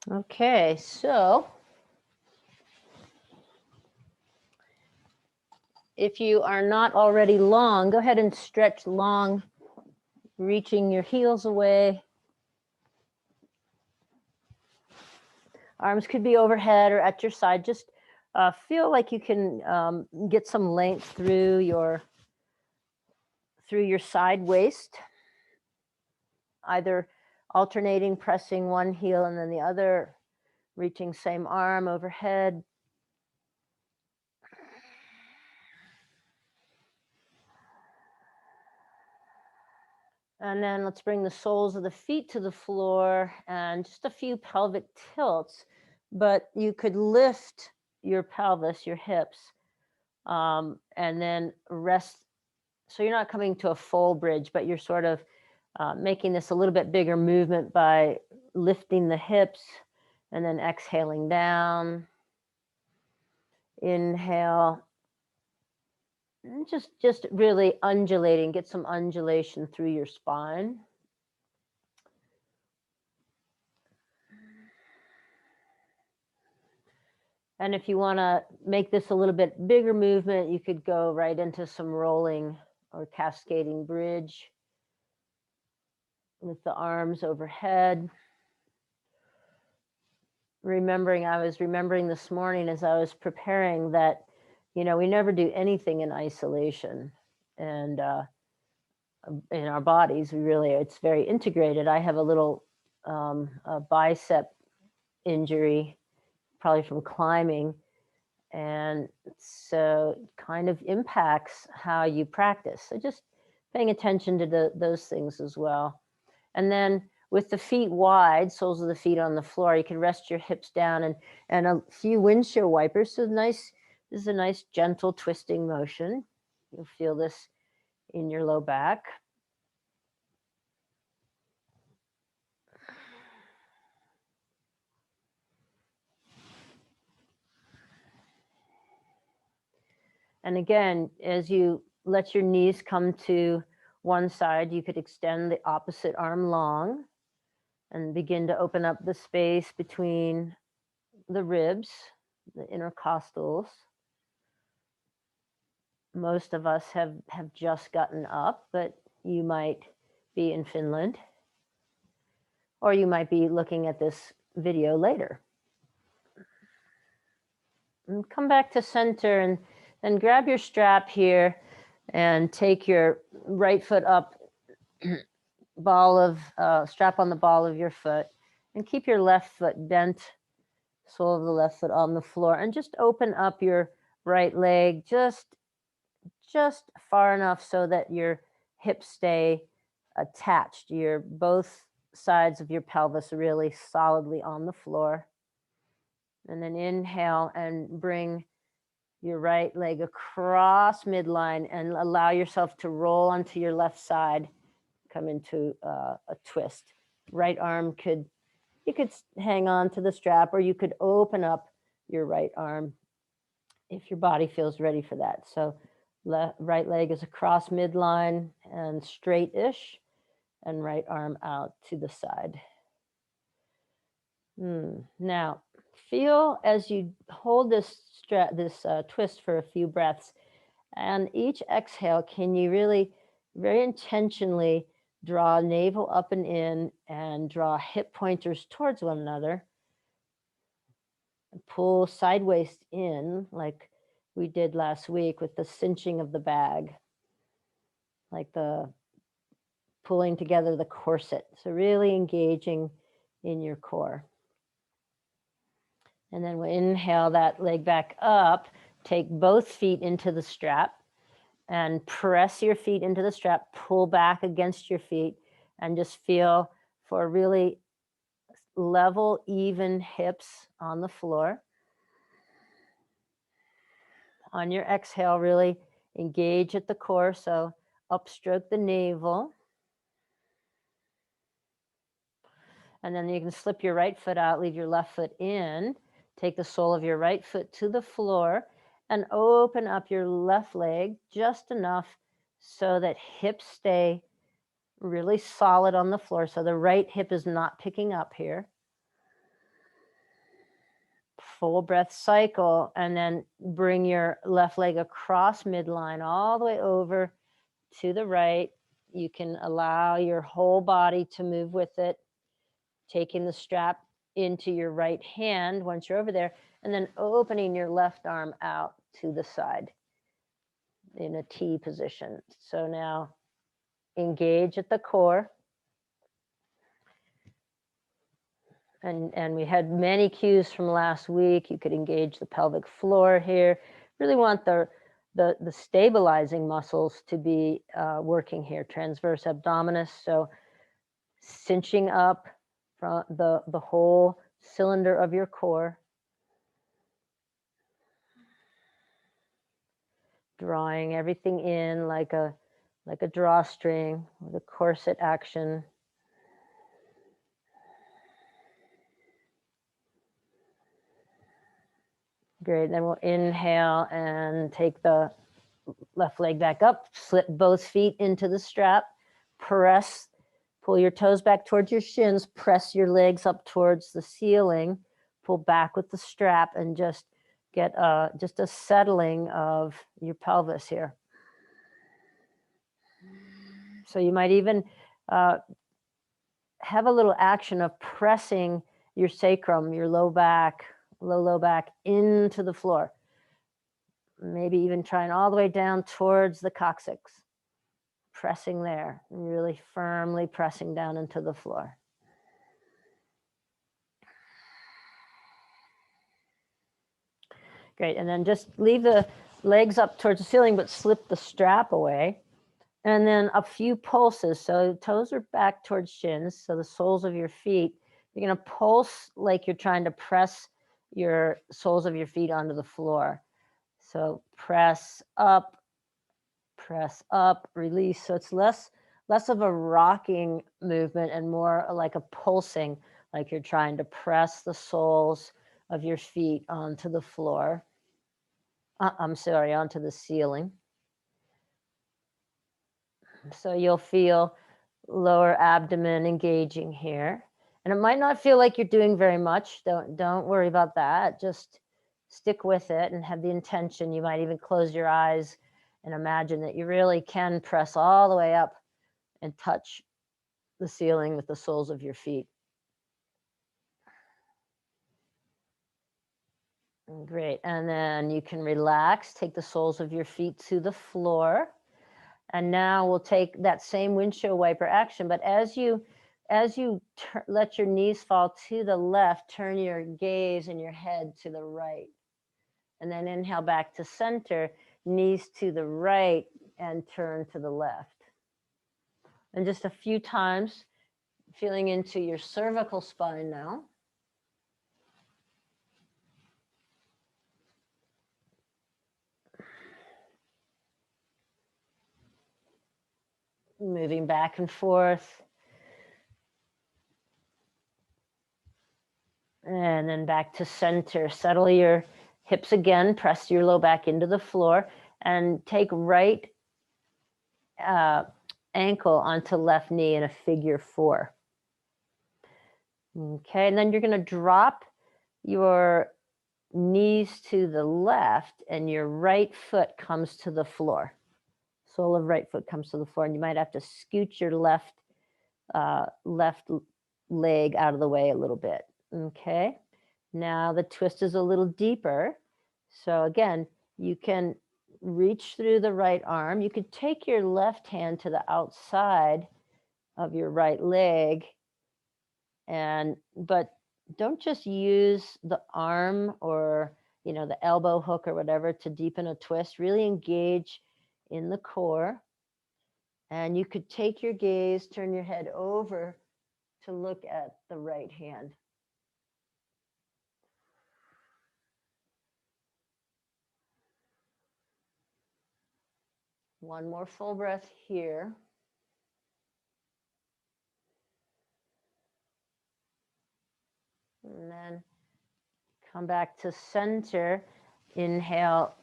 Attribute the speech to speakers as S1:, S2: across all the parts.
S1: Okay, so if you are not already long, go ahead and stretch long, reaching your heels away. Arms could be overhead or at your side. Just feel like you can get some length through your side waist, either alternating, pressing one heel and then the other, reaching same arm overhead. And then let's bring the soles of the feet to the floor and just a few pelvic tilts. But you could lift your pelvis, your hips, and then rest. So you're not coming to a full bridge, but you're sort of making this a little bit bigger movement by lifting the hips and then exhaling down. Inhale. And just really undulating, get some undulation through your spine. And if you want to make this a little bit bigger movement, you could go right into some rolling or cascading bridge with the arms overhead. I was remembering this morning as I was preparing that, we never do anything in isolation. And in our bodies, it's very integrated. I have a little a bicep injury, probably from climbing. And so it kind of impacts how you practice. So just paying attention to those things as well. And then with the feet wide, soles of the feet on the floor, you can rest your hips down and a few windshield wipers. So this is a nice gentle twisting motion. You'll feel this in your low back. And again, as you let your knees come to one side, you could extend the opposite arm long and begin to open up the space between the ribs, the intercostals. Most of us have just gotten up, but you might be in Finland, or you might be looking at this video later. And come back to center and then grab your strap here and take your right foot up, strap on the ball of your foot, and keep your left foot bent, sole of the left foot on the floor, and just open up your right leg just far enough so that your hips stay attached. Both sides of your pelvis are really solidly on the floor. And then inhale and bring your right leg across midline and allow yourself to roll onto your left side, come into a twist. Right arm you could hang on to the strap, or you could open up your right arm if your body feels ready for that. So right leg is across midline and straight-ish, and right arm out to the side. Now, feel as you hold this twist for a few breaths, and each exhale, can you really very intentionally draw navel up and in and draw hip pointers towards one another. Pull sideways in like we did last week with the cinching of the bag, like the pulling together the corset. So really engaging in your core. And then we'll inhale that leg back up, take both feet into the strap and press your feet into the strap, pull back against your feet, and just feel for really level, even hips on the floor. On your exhale, really engage at the core. So upstroke the navel. And then you can slip your right foot out, leave your left foot in, take the sole of your right foot to the floor, and open up your left leg just enough so that hips stay really solid on the floor. So the right hip is not picking up here. full breath cycle, and then bring your left leg across midline all the way over to the right. You can allow your whole body to move with it, taking the strap into your right hand once you're over there, and then opening your left arm out to the side in a T position. So now engage at the core. And we had many cues from last week. You could engage the pelvic floor here. Really want the stabilizing muscles to be working here, transverse abdominis. So cinching up from the whole cylinder of your core. Drawing everything in like a drawstring with a corset action. Great. Then we'll inhale and take the left leg back up, slip both feet into the strap, press, pull your toes back towards your shins, press your legs up towards the ceiling, pull back with the strap, and just get just a settling of your pelvis here. So you might even have a little action of pressing your sacrum, your low back into the floor. Maybe even trying all the way down towards the coccyx. Pressing there, really firmly pressing down into the floor. Great, and then just leave the legs up towards the ceiling, but slip the strap away. And then a few pulses. So toes are back towards shins, so the soles of your feet. You're gonna pulse like you're trying to press your soles of your feet onto the floor. So press up, release. So it's less of a rocking movement and more like a pulsing, like you're trying to press the soles of your feet onto the floor. Onto the ceiling. So you'll feel lower abdomen engaging here. And it might not feel like you're doing very much. Don't worry about that. Just stick with it and have the intention. You might even close your eyes and imagine that you really can press all the way up and touch the ceiling with the soles of your feet. Great. And then you can relax, take the soles of your feet to the floor. And now we'll take that same windshield wiper action, but as you let your knees fall to the left, turn your gaze and your head to the right. And then inhale back to center, knees to the right and turn to the left. And just a few times, feeling into your cervical spine now. Moving back and forth. And then back to center. Settle your hips again, press your low back into the floor, and take right ankle onto left knee in a figure 4. Okay, and then you're going to drop your knees to the left and your right foot comes to the floor. Sole of right foot comes to the floor, and you might have to scoot your left leg out of the way a little bit. Okay, now the twist is a little deeper. So again, you can reach through the right arm. You could take your left hand to the outside of your right leg, but don't just use the arm or the elbow hook or whatever to deepen a twist. Really engage in the core. And you could take your gaze, turn your head over to look at the right hand. One more full breath here. And then come back to center. Inhale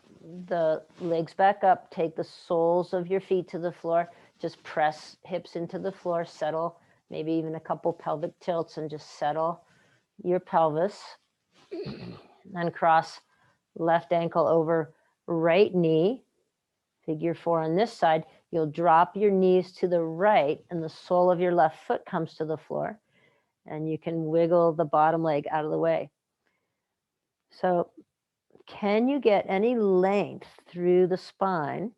S1: the legs back up. Take the soles of your feet to the floor. Just press hips into the floor. Settle, maybe even a couple pelvic tilts, and just settle your pelvis. Then cross left ankle over right knee. Figure 4 on this side. You'll drop your knees to the right and the sole of your left foot comes to the floor. And you can wiggle the bottom leg out of the way. So can you get any length through the spine,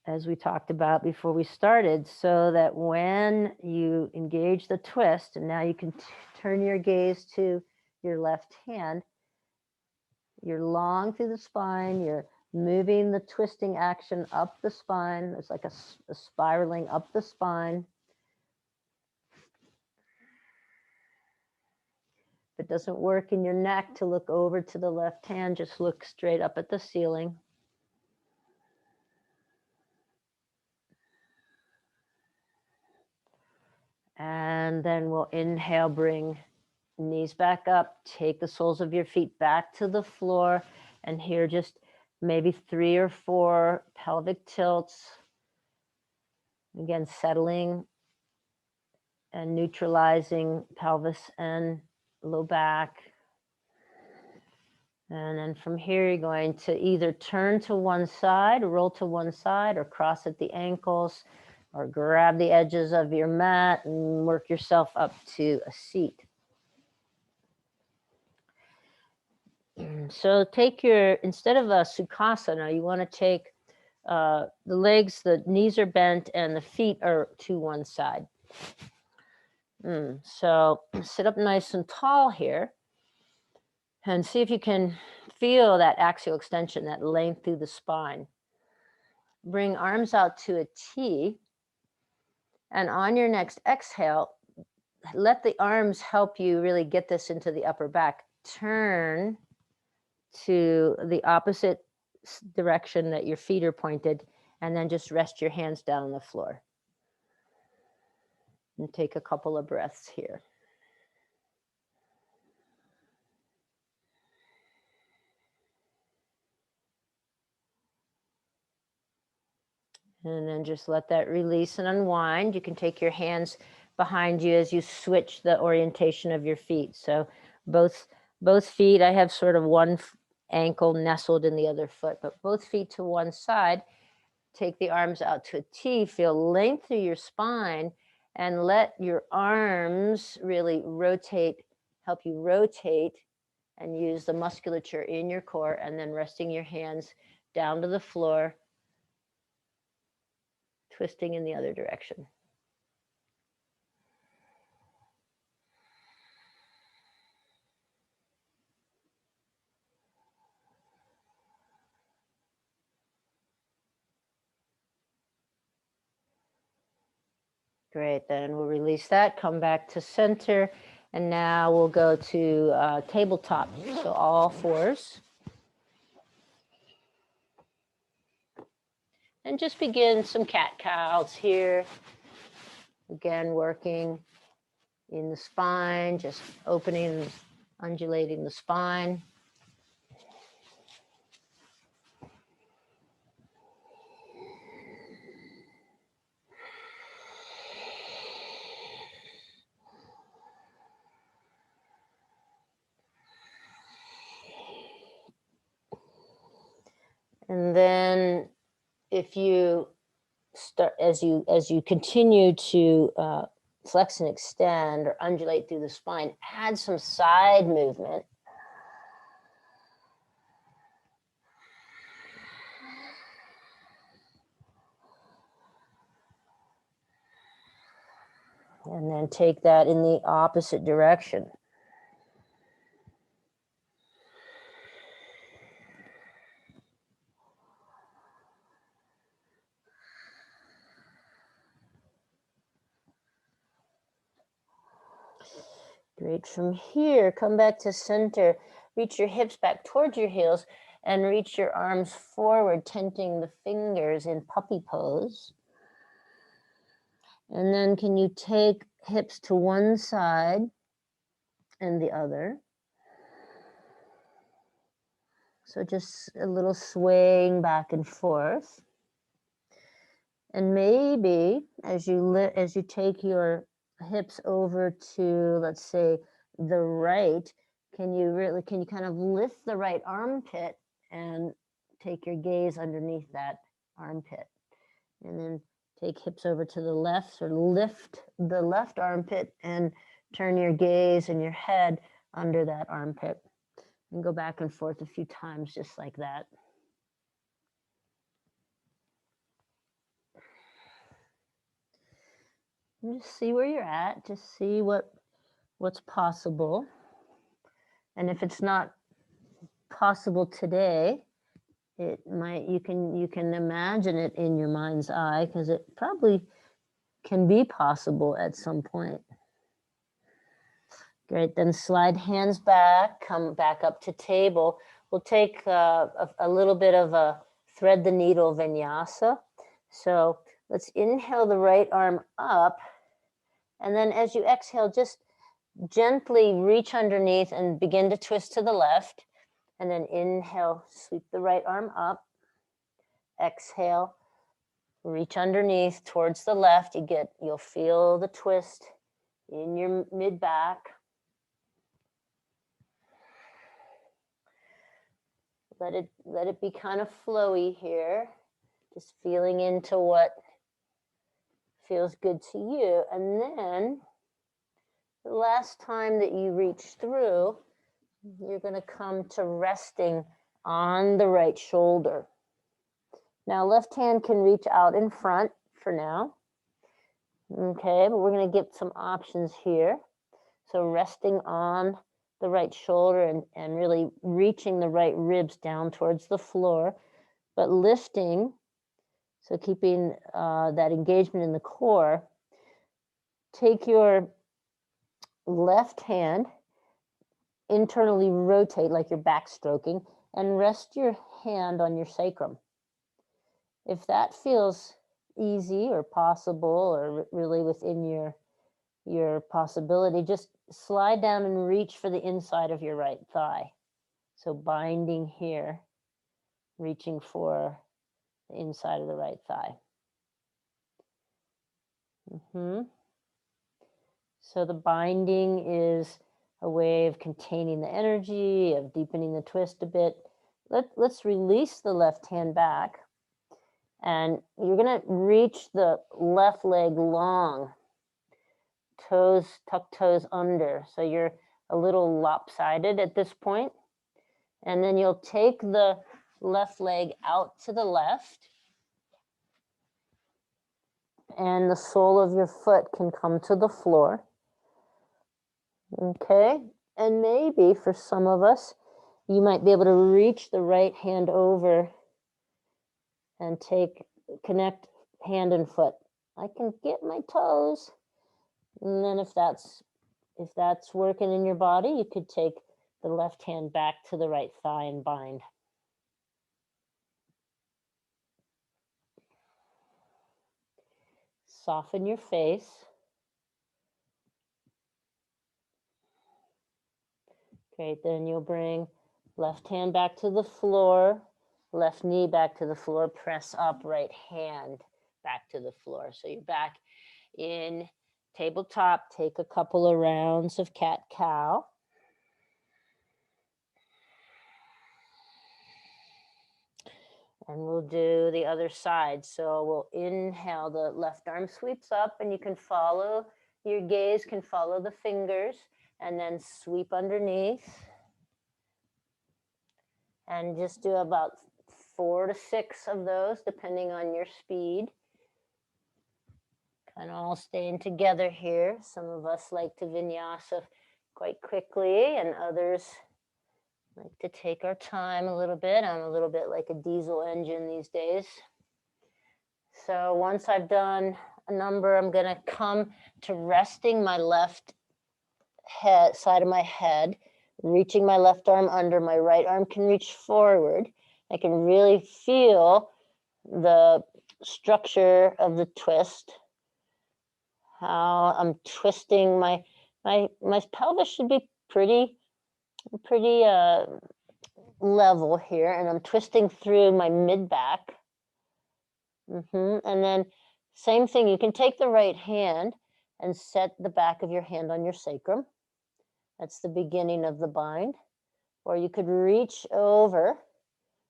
S1: as we talked about before we started, so that when you engage the twist, and now you can turn your gaze to your left hand, you're long through the spine, you're moving the twisting action up the spine. It's like a spiraling up the spine. If it doesn't work in your neck to look over to the left hand, just look straight up at the ceiling. And then we'll inhale, bring knees back up, take the soles of your feet back to the floor, and here just maybe 3 or 4 pelvic tilts. Again, settling and neutralizing pelvis and low back. And then from here, you're going to either turn to one side, roll to one side, or cross at the ankles, or grab the edges of your mat and work yourself up to a seat. So take your, instead of a Sukhasana, you want to take the legs, the knees are bent and the feet are to one side. So sit up nice and tall here and see if you can feel that axial extension, that length through the spine. Bring arms out to a T, and on your next exhale, let the arms help you really get this into the upper back. Turn to the opposite direction that your feet are pointed, and then just rest your hands down on the floor. And take a couple of breaths here. And then just let that release and unwind. You can take your hands behind you as you switch the orientation of your feet. So both feet, I have sort of one ankle nestled in the other foot, but both feet to one side. Take the arms out to a T, feel length through your spine, and let your arms really rotate, help you rotate and use the musculature in your core, and then resting your hands down to the floor, twisting in the other direction. Great, then we'll release that, come back to center, and now we'll go to tabletop, so all fours. And just begin some cat-cows here. Again, working in the spine, just opening, undulating the spine. And then if you start, as you continue to flex and extend or undulate through the spine, add some side movement. And then take that in the opposite direction. Great. From here, come back to center. Reach your hips back towards your heels and reach your arms forward, tenting the fingers in puppy pose. And then can you take hips to one side and the other? So just a little swaying back and forth. And maybe as you take your hips over to, let's say, the right, can you kind of lift the right armpit and take your gaze underneath that armpit? And then take hips over to the left, or lift the left armpit and turn your gaze and your head under that armpit. And go back and forth a few times just like that. And just see where you're at, just see what's possible. And if it's not possible today, you can imagine it in your mind's eye, because it probably can be possible at some point. Great, then slide hands back, come back up to table. We'll take a little bit of a thread the needle vinyasa. So let's inhale the right arm up, and then as you exhale, just gently reach underneath and begin to twist to the left. And then inhale, sweep the right arm up. Exhale, reach underneath towards the left. You'll feel the twist in your mid back. Let it be kind of flowy here, just feeling into what feels good to you. And then the last time that you reach through, you're going to come to resting on the right shoulder. Now, left hand can reach out in front for now. Okay, but we're going to get some options here. So resting on the right shoulder and really reaching the right ribs down towards the floor, but lifting, so keeping that engagement in the core. Take your left hand, internally rotate like you're backstroking, and rest your hand on your sacrum. If that feels easy or possible or really within your possibility, just slide down and reach for the inside of your right thigh. So binding here, reaching for the inside of the right thigh. So the binding is a way of containing the energy, of deepening the twist a bit. Let's release the left hand back. And you're going to reach the left leg long. Tuck toes under. So you're a little lopsided at this point. And then you'll take the left leg out to the left. And the sole of your foot can come to the floor. Okay. And maybe for some of us, you might be able to reach the right hand over and connect hand and foot. I can get my toes. And then if that's working in your body, you could take the left hand back to the right thigh and bind. Soften your face. Great, then you'll bring left hand back to the floor, left knee back to the floor, press up, right hand back to the floor. So you're back in tabletop. Take a couple of rounds of cat-cow. And we'll do the other side. So we'll inhale, the left arm sweeps up, and you can follow, your gaze can follow the fingers, and then sweep underneath. And just do about 4 to 6 of those, depending on your speed. Kind of all staying together here. Some of us like to vinyasa quite quickly, and others like to take our time a little bit. I'm a little bit like a diesel engine these days. So once I've done a number, I'm going to come to resting my left side of my head, reaching my left arm under. My right arm can reach forward. I can really feel the structure of the twist. How I'm twisting my pelvis should be pretty level here, and I'm twisting through my mid back. And then same thing, you can take the right hand and set the back of your hand on your sacrum, That's the beginning of the bind. Or you could reach over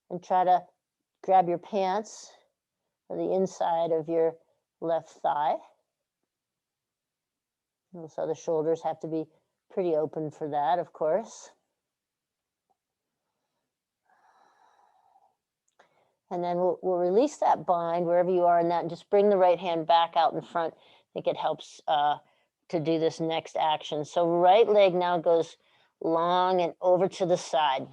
S1: and try to grab your pants or the inside of your left thigh. And so the shoulders have to be pretty open for that, of course. And then we'll release that bind wherever you are in that and just bring the right hand back out in front. I think it helps to do this next action. So right leg now goes long and over to the side.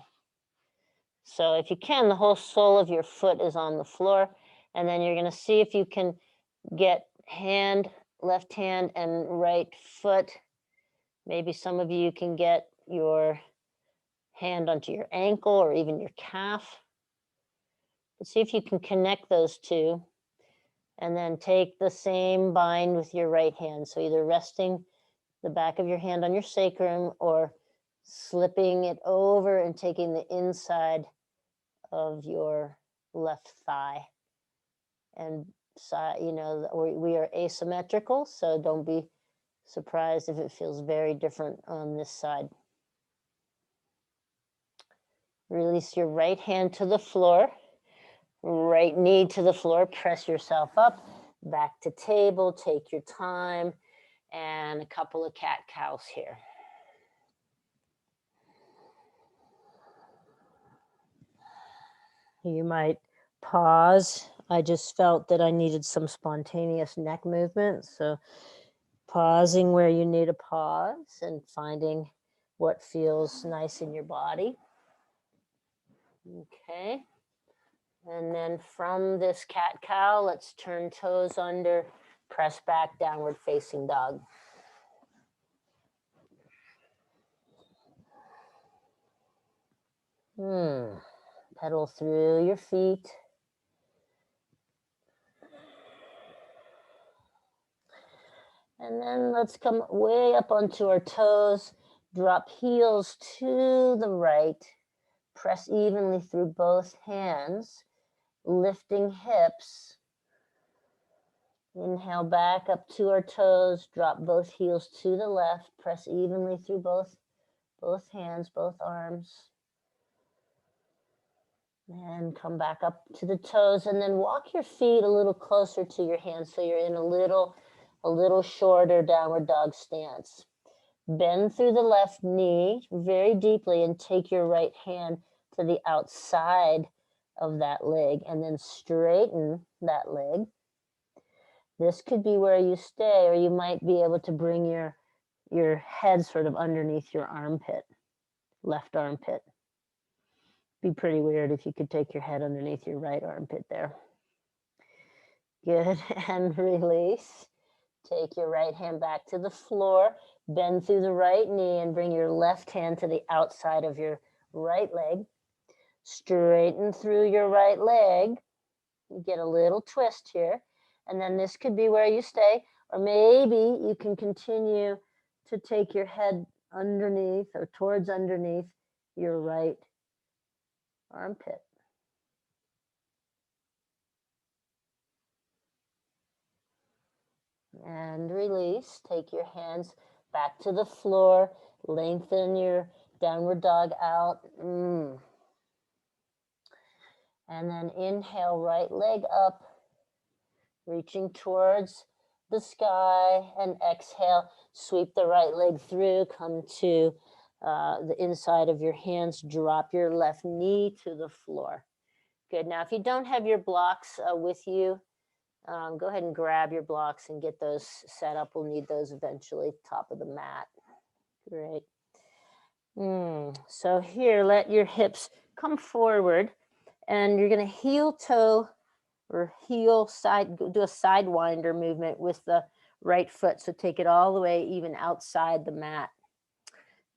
S1: So if you can, the whole sole of your foot is on the floor. And then you're going to see if you can get left hand and right foot. Maybe some of you can get your hand onto your ankle or even your calf. But see if you can connect those two. And then take the same bind with your right hand. So either resting the back of your hand on your sacrum or slipping it over and taking the inside of your left thigh. And you know, we are asymmetrical, so don't be surprised if it feels very different on this side. Release your right hand to the floor, right knee to the floor, press yourself up, back to table, take your time, and a couple of cat-cows here. You might pause. I just felt that I needed some spontaneous neck movement, so pausing where you need a pause and finding what feels nice in your body. Okay. And then from this cat-cow, let's turn toes under, press back, downward facing dog. Pedal through your feet. And then let's come way up onto our toes, drop heels to the right, press evenly through both hands, lifting hips. Inhale back up to our toes, drop both heels to the left, press evenly through both hands, both arms. And come back up to the toes and then walk your feet a little closer to your hands so you're in a little shorter downward dog stance. Bend through the left knee very deeply and take your right hand to the outside of that leg and then straighten that leg. This could be where you stay, or you might be able to bring your head sort of underneath your armpit, left armpit. Be pretty weird if you could take your head underneath your right armpit there. Good, and release. Take your right hand back to the floor, bend through the right knee and bring your left hand to the outside of your right leg. Straighten through your right leg. You get a little twist here. And then this could be where you stay, or maybe you can continue to take your head underneath or towards underneath your right armpit. And release. Take your hands back to the floor. Lengthen your downward dog out. And then inhale, right leg up, reaching towards the sky, and exhale, sweep the right leg through, come to the inside of your hands, drop your left knee to the floor. Good. Now, if you don't have your blocks with you, go ahead and grab your blocks and get those set up. We'll need those eventually, top of the mat. Great. So here, let your hips come forward, and you're going to heel toe or heel side, do a sidewinder movement with the right foot. So take it all the way even outside the mat.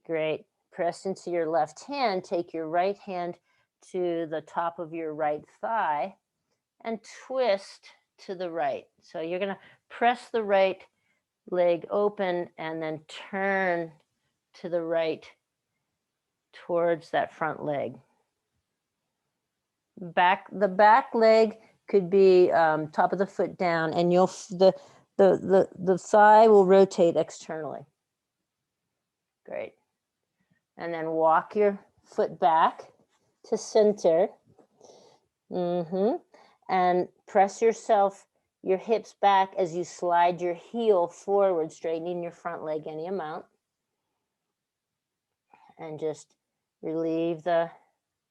S1: Great. Press into your left hand, take your right hand to the top of your right thigh and twist to the right. So you're going to press the right leg open and then turn to the right towards that front leg. The back leg could be top of the foot down, and the thigh will rotate externally. Great. And then walk your foot back to center. And press your hips back as you slide your heel forward, straightening your front leg any amount. And just relieve the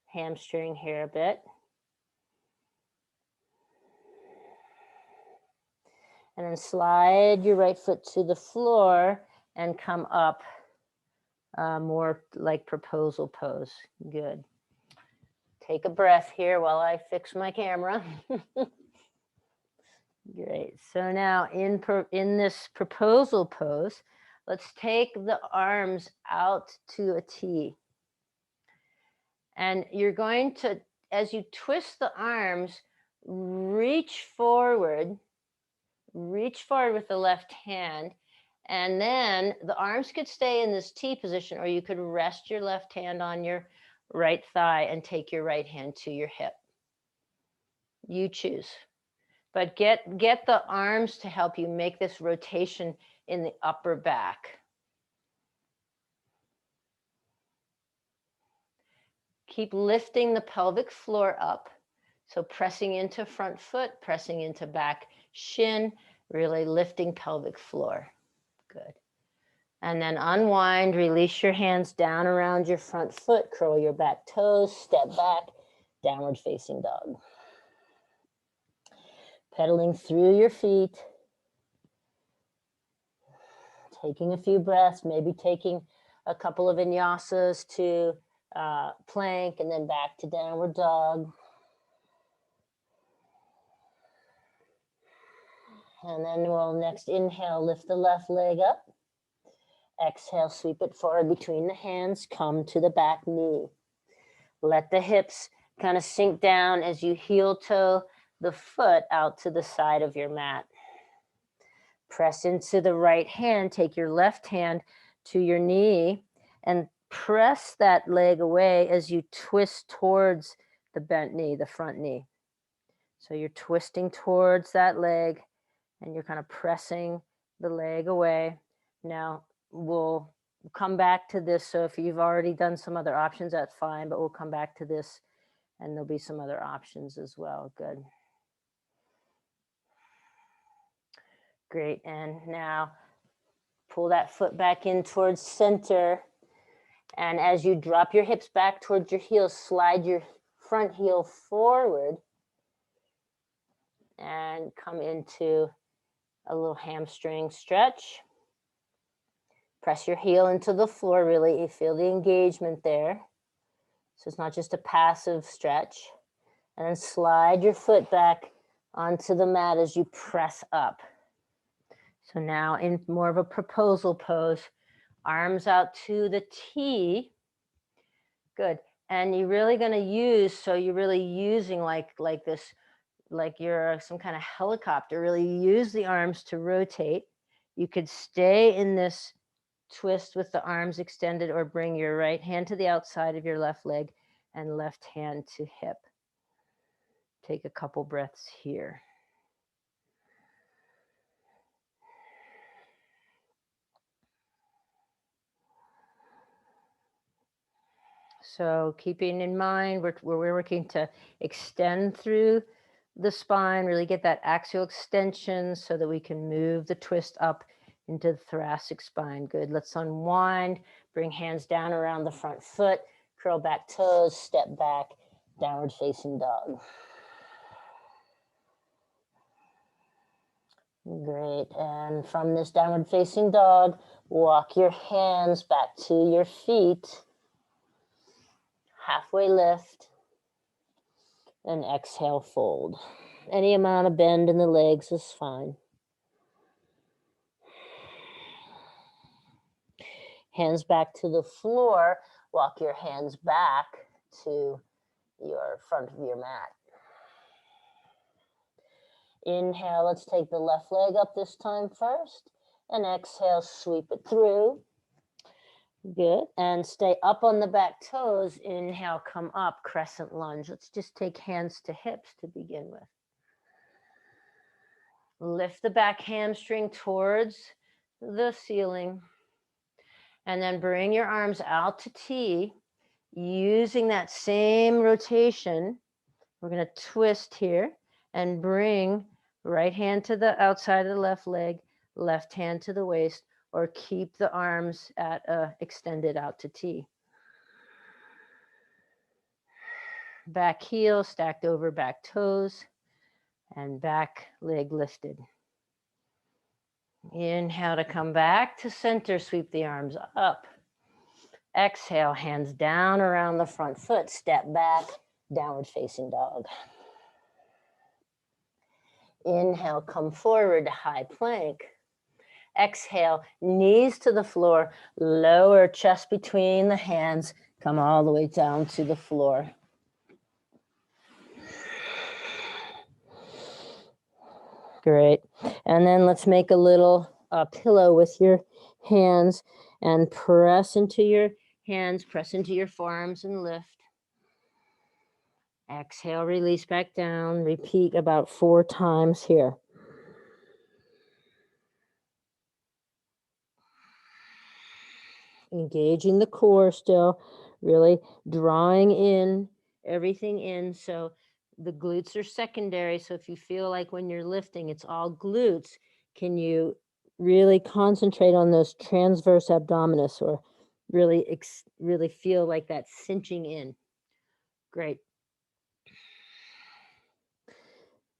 S1: hamstring here a bit. And then slide your right foot to the floor and come up more like proposal pose. Good. Take a breath here while I fix my camera. Great. So now in this proposal pose, let's take the arms out to a T. And you're going to, as you twist the arms, reach forward with the left hand. And then the arms could stay in this T position, or you could rest your left hand on your right thigh and take your right hand to your hip. You choose. But get the arms to help you make this rotation in the upper back. Keep lifting the pelvic floor up. So pressing into front foot, pressing into back shin, really lifting pelvic floor. Good. And then unwind, release your hands down around your front foot, curl your back toes, step back, downward facing dog. Pedaling through your feet. Taking a few breaths, maybe taking a couple of vinyasas to plank and then back to downward dog. And then we'll next inhale, lift the left leg up. Exhale, sweep it forward between the hands, come to the back knee. Let the hips kind of sink down as you heel toe the foot out to the side of your mat. Press into the right hand, take your left hand to your knee and press that leg away as you twist towards the bent knee, the front knee. So you're twisting towards that leg and you're kind of pressing the leg away. Now we'll come back to this. So if you've already done some other options, that's fine, but we'll come back to this and there'll be some other options as well. Good. Great. And now pull that foot back in towards center. And as you drop your hips back towards your heels, slide your front heel forward and come into a little hamstring stretch. Press your heel into the floor, really. You feel the engagement there. So it's not just a passive stretch. And then slide your foot back onto the mat as you press up. So now in more of a proposal pose, arms out to the T. Good. And you're really going to use, so you're really using like this, like you're some kind of helicopter, really use the arms to rotate. You could stay in this twist with the arms extended or bring your right hand to the outside of your left leg and left hand to hip. Take a couple breaths here. So keeping in mind, we're working to extend through the spine, really get that axial extension so that we can move the twist up into the thoracic spine. Good. Let's unwind, bring hands down around the front foot, curl back toes, step back, downward facing dog. Great. And from this downward facing dog, walk your hands back to your feet. Halfway lift. And exhale, fold. Any amount of bend in the legs is fine. Hands back to the floor. Walk your hands back to your front of your mat. Inhale, let's take the left leg up this time first. And exhale, sweep it through. Good. And stay up on the back toes. Inhale, come up, crescent lunge. Let's just take hands to hips to begin with. Lift the back hamstring towards the ceiling. And then bring your arms out to T using that same rotation. We're going to twist here and bring right hand to the outside of the left leg, left hand to the waist, or keep the arms at extended out to T. Back heel stacked over back toes and back leg lifted. Inhale to come back to center, sweep the arms up. Exhale, hands down around the front foot, step back, downward facing dog. Inhale, come forward, high plank. Exhale, knees to the floor, lower chest between the hands, come all the way down to the floor. Great. And then let's make a little pillow with your hands and press into your hands, press into your forearms and lift. Exhale, release back down. Repeat about 4 times here. Engaging the core still, really drawing in everything in. So the glutes are secondary. So if you feel like when you're lifting, it's all glutes, can you really concentrate on those transverse abdominis, or really feel like that cinching in? Great.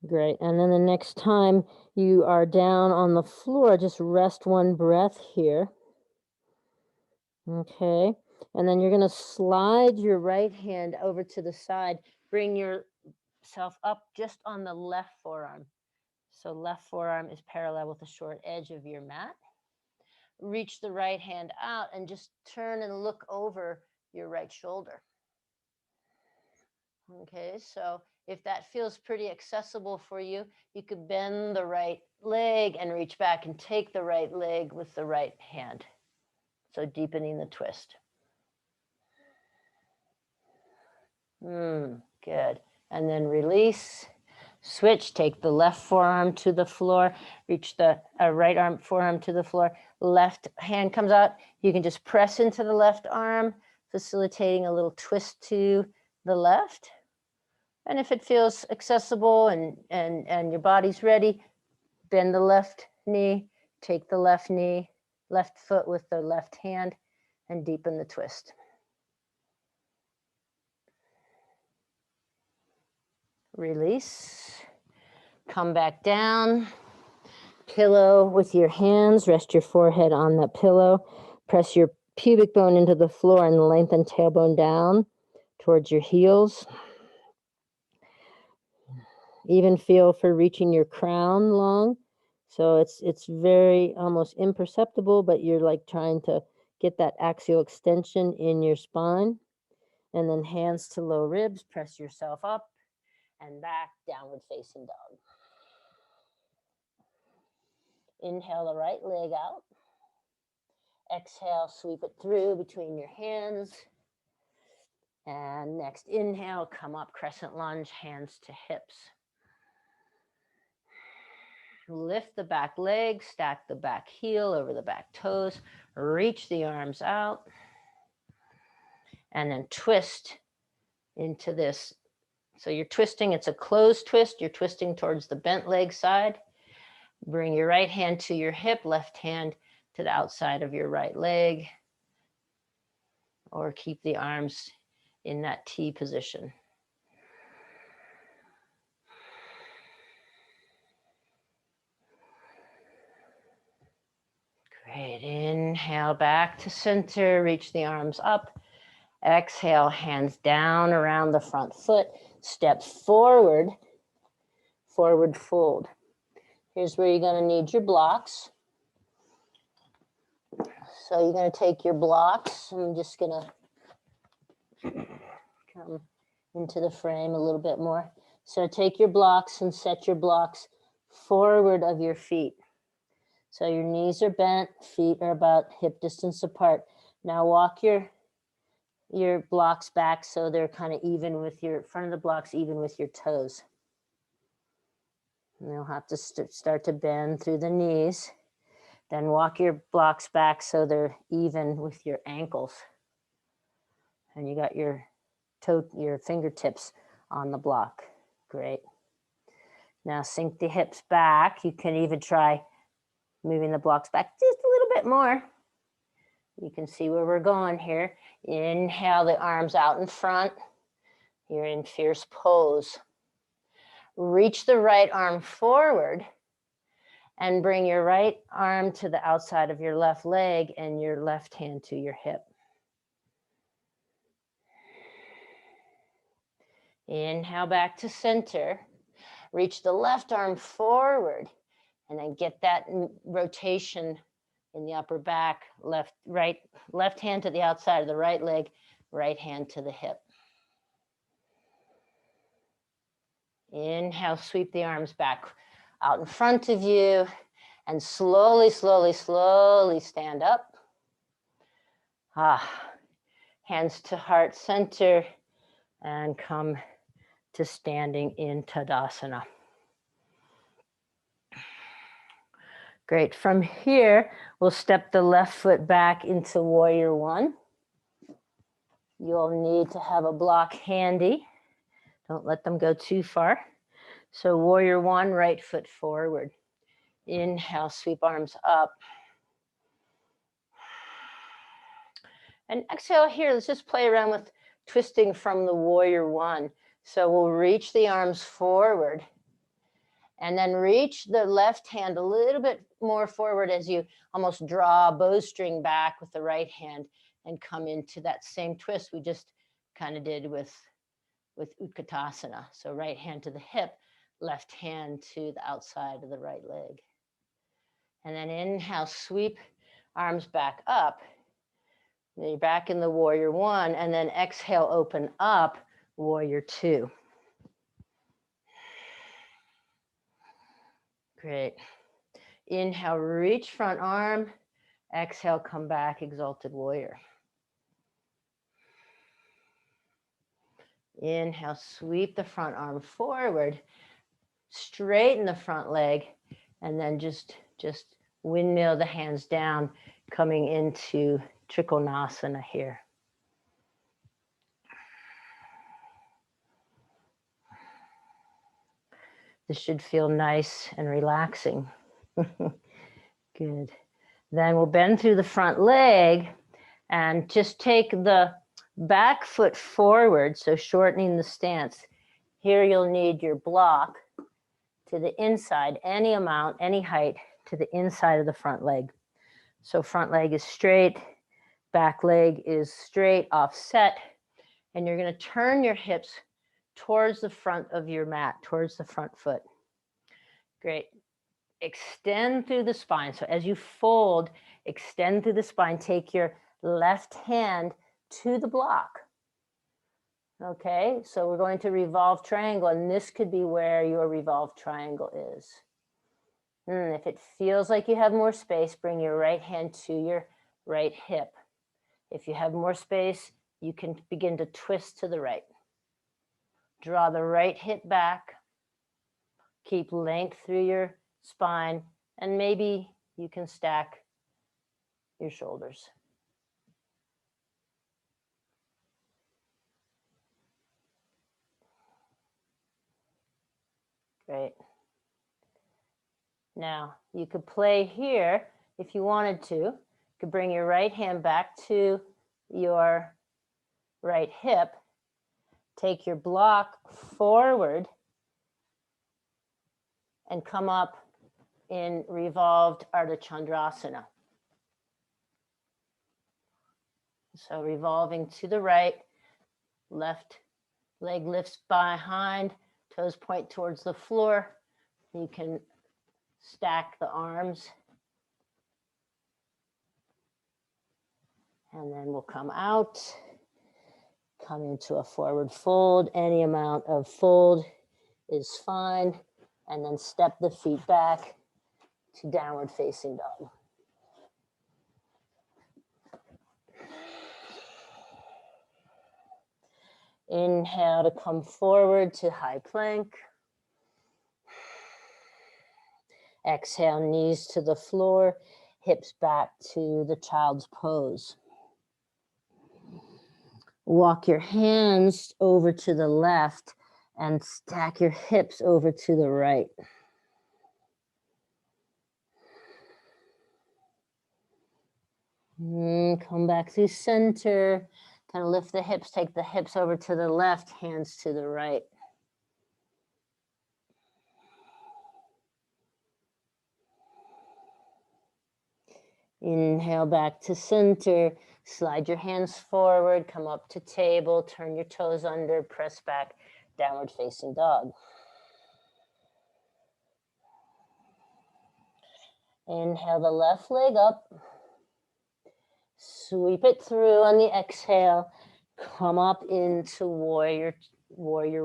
S1: Great. And then the next time you are down on the floor, just rest one breath here. Okay. And then you're going to slide your right hand over to the side. Bring yourself up just on the left forearm. So left forearm is parallel with the short edge of your mat. Reach the right hand out and just turn and look over your right shoulder. Okay, so if that feels pretty accessible for you, you could bend the right leg and reach back and take the right leg with the right hand. So deepening the twist. Good. And then release. Switch, take the left forearm to the floor, reach the right arm forearm to the floor, left hand comes out. You can just press into the left arm, facilitating a little twist to the left. And if it feels accessible and your body's ready, bend the left knee, take the left knee, left foot with the left hand, and deepen the twist. Release. Come back down. Pillow with your hands. Rest your forehead on the pillow. Press your pubic bone into the floor and lengthen tailbone down towards your heels. Even feel for reaching your crown long. So it's very almost imperceptible, but you're like trying to get that axial extension in your spine. And then hands to low ribs, press yourself up and back, downward facing dog. Inhale the right leg out. Exhale, sweep it through between your hands. And next inhale, come up, crescent lunge, hands to hips. Lift the back leg, stack the back heel over the back toes, reach the arms out, and then twist into this. So you're twisting, it's a closed twist, you're twisting towards the bent leg side. Bring your right hand to your hip, left hand to the outside of your right leg, or keep the arms in that T position. Great. Inhale back to center, reach the arms up. Exhale, hands down around the front foot. Step forward, forward fold. Here's where you're going to need your blocks. So you're going to take your blocks. I'm just going to come into the frame a little bit more. So take your blocks and set your blocks forward of your feet. So your knees are bent, feet are about hip distance apart. Now walk your blocks back so they're kind of even with your front of the blocks, even with your toes. And you'll have to start to bend through the knees. Then walk your blocks back so they're even with your ankles. And you got your fingertips on the block. Great. Now sink the hips back. You can even try moving the blocks back just a little bit more. You can see where we're going here. Inhale the arms out in front. You're in fierce pose. Reach the right arm forward and bring your right arm to the outside of your left leg and your left hand to your hip. Inhale back to center. Reach the left arm forward and then get that rotation in the upper back, left hand to the outside of the right leg, right hand to the hip. Inhale, sweep the arms back out in front of you and slowly, slowly, slowly stand up. Hands to heart center and come to standing in Tadasana. Great. From here, we'll step the left foot back into Warrior One. You'll need to have a block handy. Don't let them go too far. So Warrior One, right foot forward. Inhale, sweep arms up. And exhale here, let's just play around with twisting from the Warrior One. So we'll reach the arms forward and then reach the left hand a little bit more forward as you almost draw a bowstring back with the right hand and come into that same twist we just kind of did with Utkatasana. So right hand to the hip, left hand to the outside of the right leg. And then inhale, sweep arms back up. Then you're back in the Warrior One, and then exhale, open up, Warrior Two. Great. Inhale, reach front arm. Exhale, come back, Exalted Warrior. Inhale, sweep the front arm forward, straighten the front leg, and then just windmill the hands down, coming into Trikonasana here. This should feel nice and relaxing. Good. Then we'll bend through the front leg and just take the back foot forward, so shortening the stance. Here you'll need your block to the inside, any amount, any height, to the inside of the front leg. So front leg is straight, back leg is straight, offset, and you're going to turn your hips towards the front of your mat, towards the front foot. Great. Extend through the spine. So as you fold, extend through the spine. Take your left hand to the block. Okay, so we're going to revolve triangle, and this could be where your revolve triangle is. If it feels like you have more space, bring your right hand to your right hip. If you have more space, you can begin to twist to the right. Draw the right hip back. Keep length through your spine, and maybe you can stack your shoulders. Great. Now, you could play here if you wanted to. You could bring your right hand back to your right hip. Take your block forward and come up in revolved Ardha Chandrasana. So revolving to the right, left leg lifts behind, toes point towards the floor. You can stack the arms. And then we'll come out, come into a forward fold. Any amount of fold is fine. And then step the feet back to downward facing dog. Inhale to come forward to high plank. Exhale, knees to the floor, hips back to the child's pose. Walk your hands over to the left and stack your hips over to the right. Come back to center. Kind of lift the hips, take the hips over to the left, hands to the right. Inhale back to center. Slide your hands forward, come up to table, turn your toes under, press back, downward facing dog. Inhale the left leg up. Sweep it through on the exhale. Come up into warrior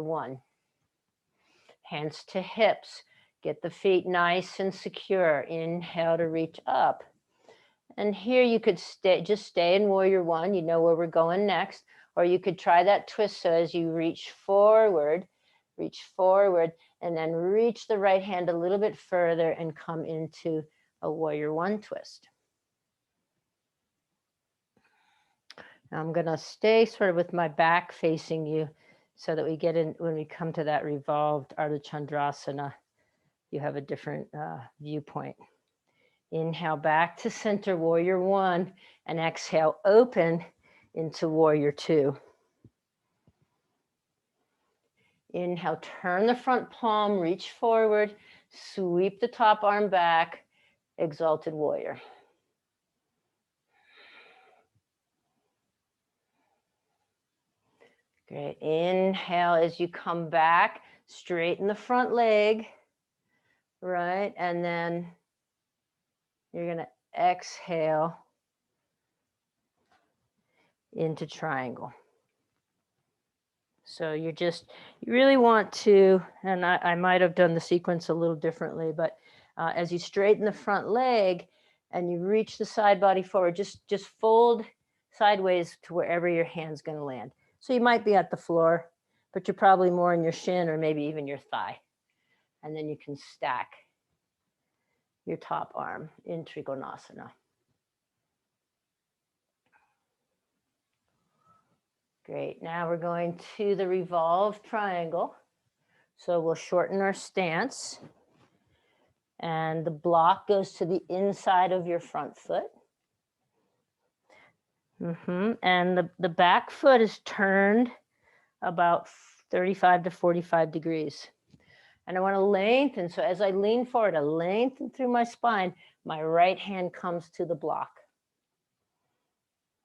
S1: one. Hands to hips. Get the feet nice and secure. Inhale to reach up. And here you could just stay in warrior one. You know where we're going next. Or you could try that twist. So as you reach forward, and then reach the right hand a little bit further and come into a warrior one twist. Now I'm going to stay sort of with my back facing you so that we get in, when we come to that revolved Ardha Chandrasana, you have a different viewpoint. Inhale back to center, warrior one, and exhale, open into warrior two. Inhale, turn the front palm, reach forward, sweep the top arm back, exalted warrior. Great. Inhale as you come back, straighten the front leg, right? And then you're going to exhale into triangle. So you really want to, and I might have done the sequence a little differently, but as you straighten the front leg and you reach the side body forward, just fold sideways to wherever your hand's going to land. So you might be at the floor, but you're probably more in your shin or maybe even your thigh. And then you can stack your top arm in Trikonasana. Great. Now we're going to the revolved triangle. So we'll shorten our stance. And the block goes to the inside of your front foot. And the back foot is turned about 35 to 45 degrees. And I want to lengthen. So as I lean forward, I lengthen through my spine. My right hand comes to the block.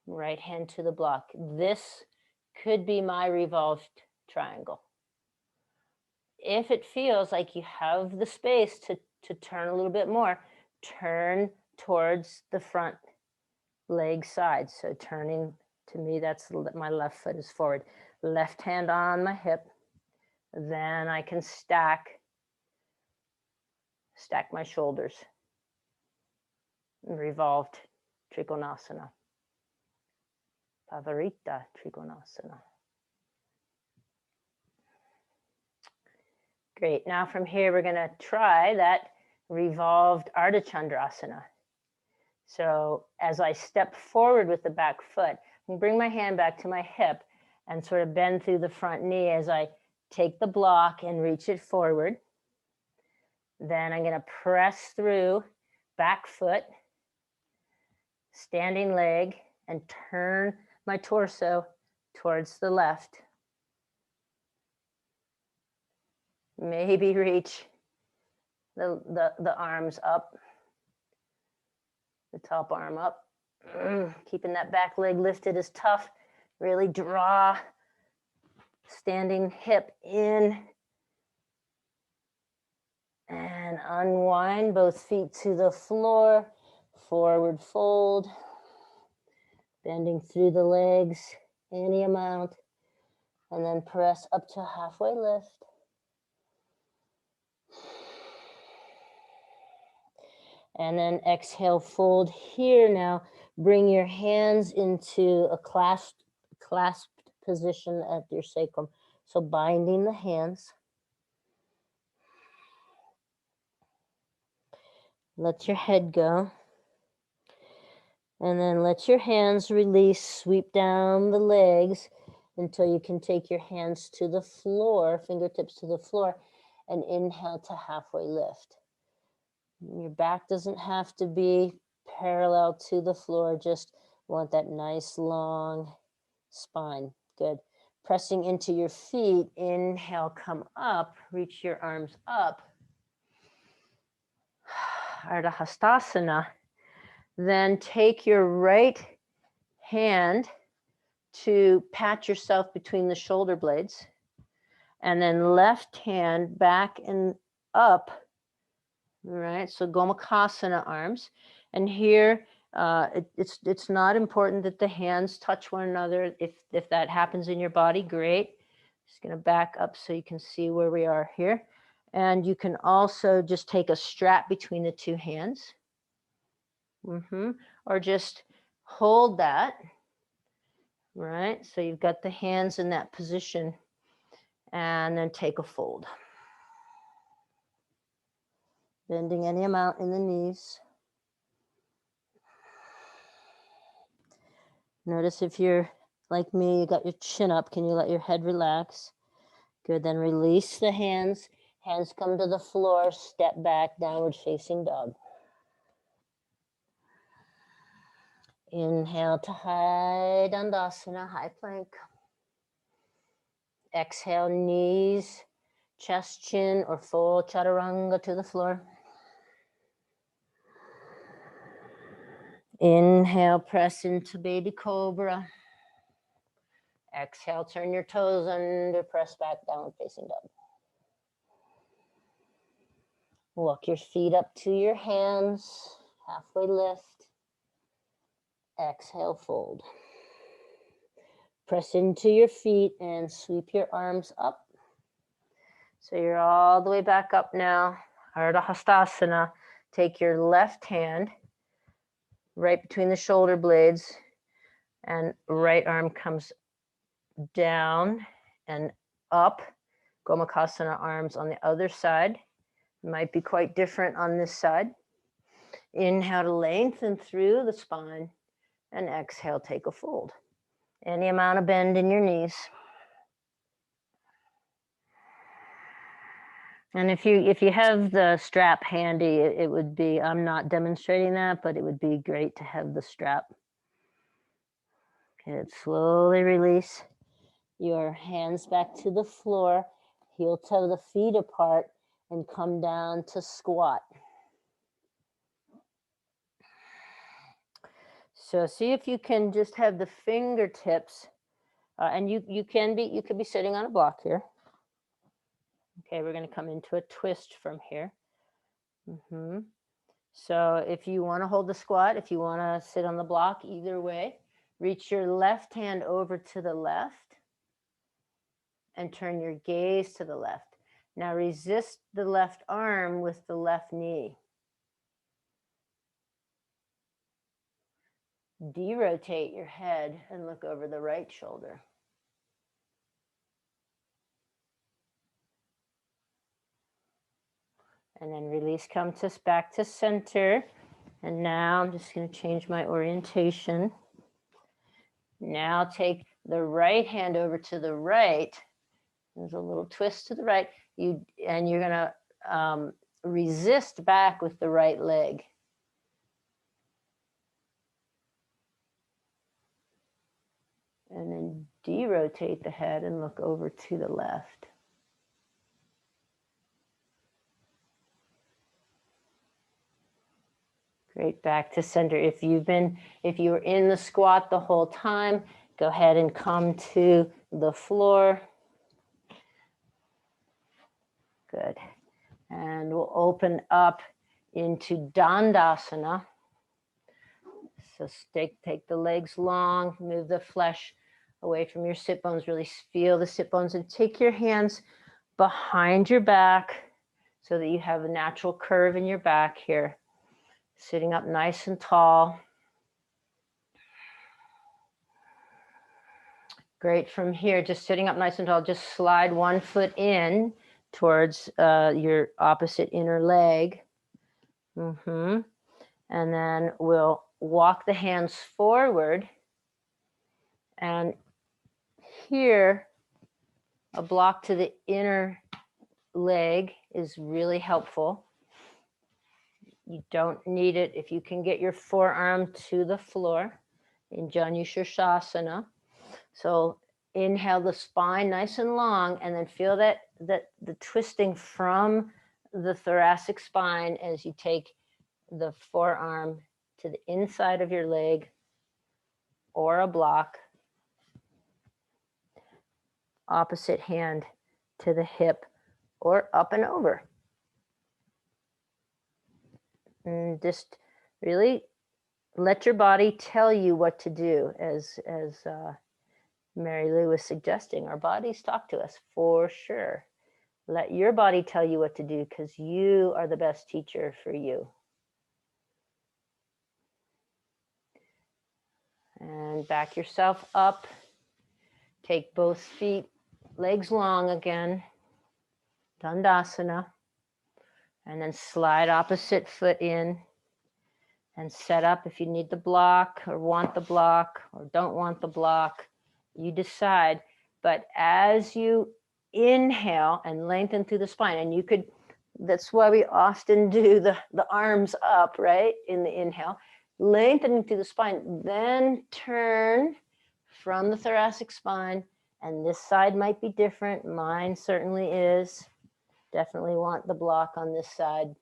S1: Right hand to the block. This could be my revolved triangle. If it feels like you have the space to turn a little bit more, turn towards the front leg side. So turning, to me, that's my left foot is forward. Left hand on my hip. Then I can stack my shoulders. Revolved Trikonasana. Pavarita Trikonasana. Great. Now from here, we're going to try that revolved Ardha Chandrasana. So as I step forward with the back foot, and bring my hand back to my hip and sort of bend through the front knee as I take the block and reach it forward. Then I'm going to press through back foot, standing leg, and turn my torso towards the left. Maybe reach the arms up, the top arm up. Keeping that back leg lifted is tough. Really draw standing hip in. And unwind both feet to the floor. Forward fold. Bending through the legs any amount. And then press up to halfway lift. And then exhale, fold here now. Bring your hands into a clasped position at your sacrum. So binding the hands. Let your head go. And then let your hands release, sweep down the legs until you can take your hands to the floor, fingertips to the floor, and inhale to halfway lift. Your back doesn't have to be parallel to the floor, just want that nice long spine. Good. Pressing into your feet, inhale, come up, reach your arms up. Ardha Hastasana. Then take your right hand to pat yourself between the shoulder blades, and then left hand back and up. All right, so Gomukhasana arms. And here, it's not important that the hands touch one another. If that happens in your body, great. Just going to back up so you can see where we are here. And you can also just take a strap between the two hands. Or just hold that. Right, so you've got the hands in that position, and then take a fold. Bending any amount in the knees. Notice if you're like me, you got your chin up, can you let your head relax? Good, then release the hands. Hands come to the floor, step back, downward facing dog. Inhale to high Dandasana, high plank. Exhale, knees, chest, chin, or full chaturanga to the floor. Inhale, press into baby cobra. Exhale, turn your toes under, press back, downward facing dog. Walk your feet up to your hands, halfway lift. Exhale, fold. Press into your feet and sweep your arms up. So you're all the way back up now. Ardha Hastasana. Take your left hand right between the shoulder blades, and right arm comes down and up. Gomukhasana arms on the other side. Might be quite different on this side. Inhale to lengthen through the spine, and exhale, take a fold. Any amount of bend in your knees. And if you have the strap handy, it would be, I'm not demonstrating that, but it would be great to have the strap. Good, slowly release your hands back to the floor, heel toe the feet apart, and come down to squat. So see if you can just have the fingertips, and you could be sitting on a block here. Okay, we're going to come into a twist from here. So if you want to hold the squat, if you want to sit on the block, either way, reach your left hand over to the left and turn your gaze to the left. Now resist the left arm with the left knee. Derotate your head and look over the right shoulder. And then release, come back to center. And now I'm just going to change my orientation. Now take the right hand over to the right. There's a little twist to the right. And you're going to resist back with the right leg. And then derotate the head and look over to the left. Great, back to center. If you were in the squat the whole time, go ahead and come to the floor. Good. And we'll open up into Dandasana. So take the legs long, move the flesh away from your sit bones, really feel the sit bones, and take your hands behind your back so that you have a natural curve in your back here. Sitting up nice and tall. Great, from here, just sitting up nice and tall, just slide one foot in towards your opposite inner leg. And then we'll walk the hands forward, and here a block to the inner leg is really helpful. You don't need it if you can get your forearm to the floor in Janu Sirsasana. So inhale the spine nice and long, and then feel that the twisting from the thoracic spine as you take the forearm to the inside of your leg or a block, opposite hand to the hip or up and over. And just really let your body tell you what to do. As Mary Lou was suggesting, our bodies talk to us for sure. Let your body tell you what to do, because you are the best teacher for you. And back yourself up. Take both feet, legs long again. Dandasana. And then slide opposite foot in. And set up if you need the block or want the block or don't want the block. You decide. But as you inhale and lengthen through the spine, and you could, that's why we often do the arms up, right? In the inhale, lengthening through the spine, then turn from the thoracic spine. And this side might be different. Mine certainly is. Definitely want the block on this side,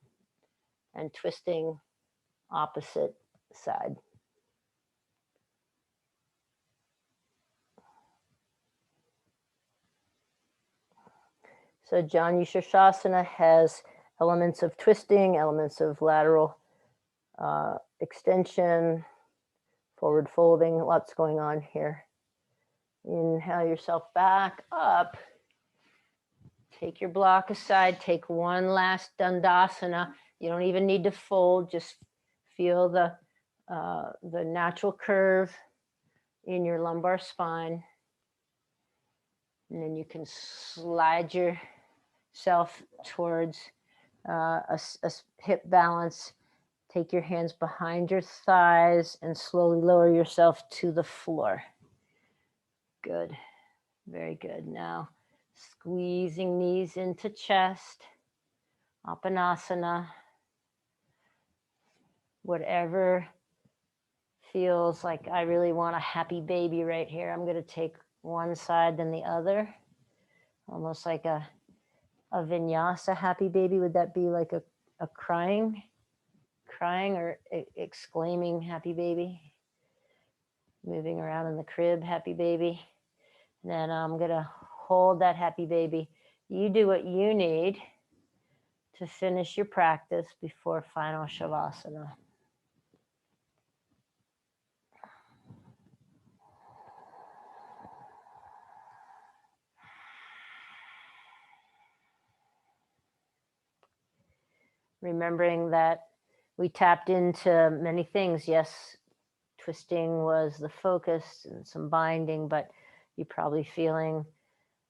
S1: and twisting opposite side. So Janu Sirsasana has elements of twisting, elements of lateral extension, forward folding, lots going on here. Inhale yourself back up. Take your block aside. Take one last Dandasana. You don't even need to fold. Just feel the natural curve in your lumbar spine. And then you can slide yourself towards a hip balance. Take your hands behind your thighs and slowly lower yourself to the floor. Good. Very good. Now, squeezing knees into chest. Apanasana. Whatever feels like I really want a happy baby right here. I'm going to take one side then the other. Almost like a vinyasa happy baby. Would that be like a crying or exclaiming happy baby? Moving around in the crib, happy baby. And then I'm going to hold that happy baby. You do what you need to finish your practice before final Shavasana. Remembering that we tapped into many things. Yes, twisting was the focus and some binding, but you're probably feeling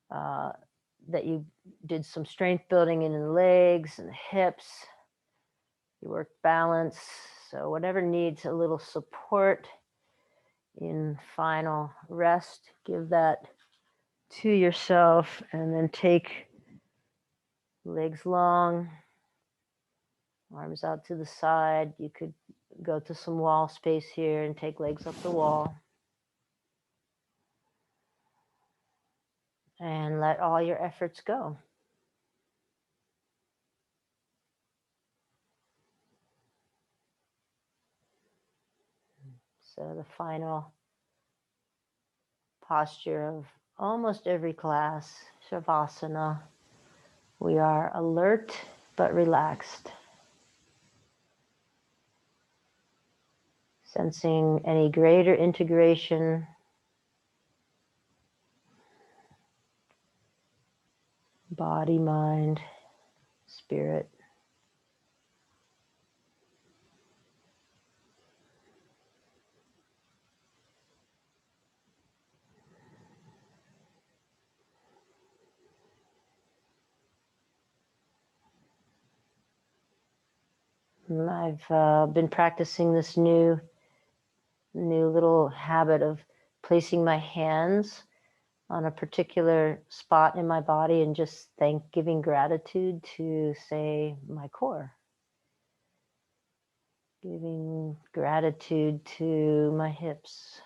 S1: that you did some strength building in the legs and the hips. You worked balance. So whatever needs a little support in final rest, give that to yourself, and then take legs long, arms out to the side. You could go to some wall space here and take legs up the wall. And let all your efforts go. So the final posture of almost every class, Shavasana, we are alert but relaxed. Sensing any greater integration, body, mind, spirit. I've been practicing this new new little habit of placing my hands on a particular spot in my body and just giving gratitude to, say, my core. Giving gratitude to my hips.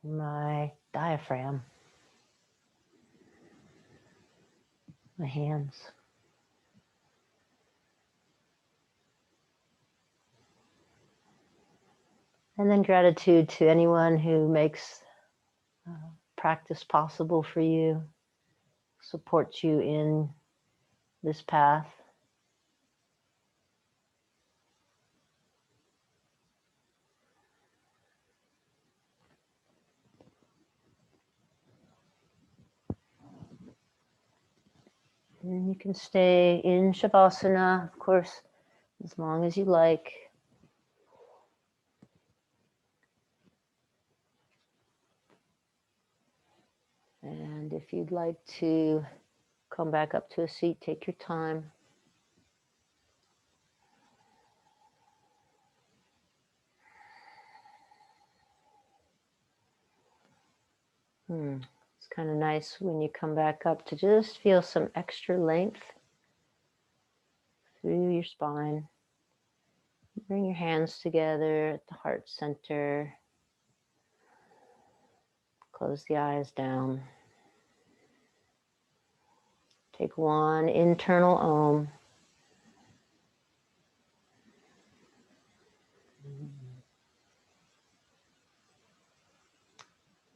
S1: My diaphragm. My hands. And then gratitude to anyone who makes practice possible for you, supports you in this path. And you can stay in Shavasana, of course, as long as you like. And if you'd like to come back up to a seat, take your time. It's kind of nice when you come back up to just feel some extra length through your spine. Bring your hands together at the heart center. Close the eyes down. Take one internal Om.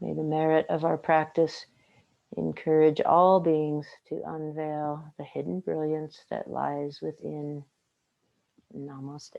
S1: May the merit of our practice encourage all beings to unveil the hidden brilliance that lies within. Namaste.